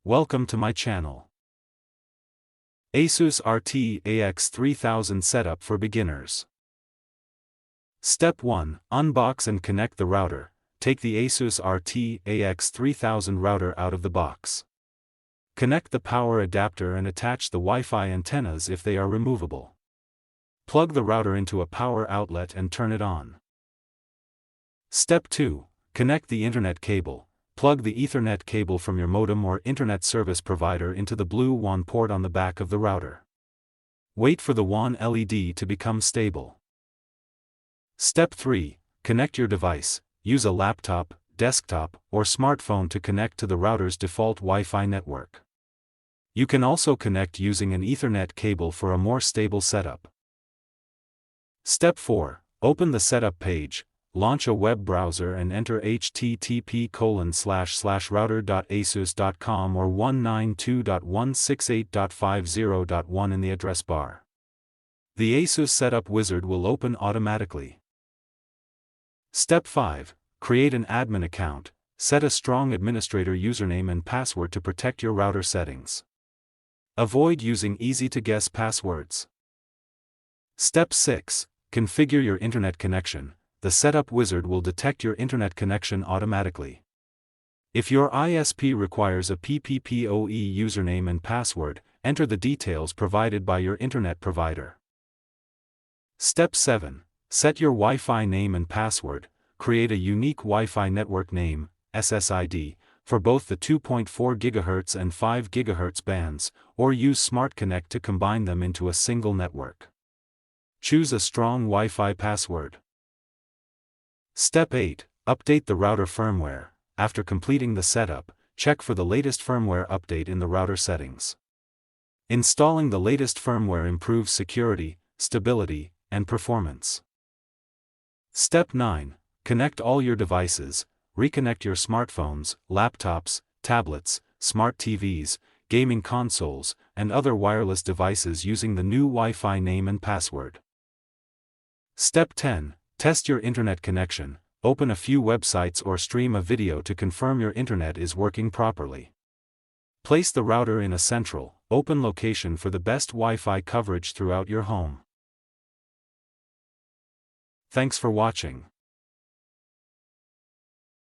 Welcome to my channel. ASUS RT AX3000 Setup for Beginners. Step 1. Unbox and connect the router. Take the ASUS RT AX3000 router out of the box. Connect the power adapter and attach the Wi-Fi antennas if they are removable. Plug the router into a power outlet and turn it on. Step 2. Connect the Internet cable. Plug the Ethernet cable from your modem or Internet service provider into the blue WAN port on the back of the router. Wait for the WAN LED to become stable. Step 3. Connect your device. Use a laptop, desktop, or smartphone to connect to the router's default Wi-Fi network. You can also connect using an Ethernet cable for a more stable setup. Step 4. Open the setup page. Launch a web browser and enter http://router.asus.com or 192.168.50.1 in the address bar. The ASUS Setup Wizard will open automatically. Step 5. Create an admin account. Set a strong administrator username and password to protect your router settings. Avoid using easy-to-guess passwords. Step 6. Configure your internet connection. The Setup Wizard will detect your internet connection automatically. If your ISP requires a PPPoE username and password, enter the details provided by your internet provider. Step 7. Set your Wi-Fi name and password. Create a unique Wi-Fi network name, SSID, for both the 2.4 GHz and 5 GHz bands, or use Smart Connect to combine them into a single network. Choose a strong Wi-Fi password. Step 8. Update the router firmware. After completing the setup, check for the latest firmware update in the router settings. Installing the latest firmware improves security, stability, and performance. Step 9. Connect all your devices. Reconnect your smartphones, laptops, tablets, smart TVs, gaming consoles, and other wireless devices using the new Wi-Fi name and password. Step 10. Test your internet connection. Open a few websites or stream a video to confirm your internet is working properly. Place the router in a central, open location for the best Wi-Fi coverage throughout your home. Thanks for watching.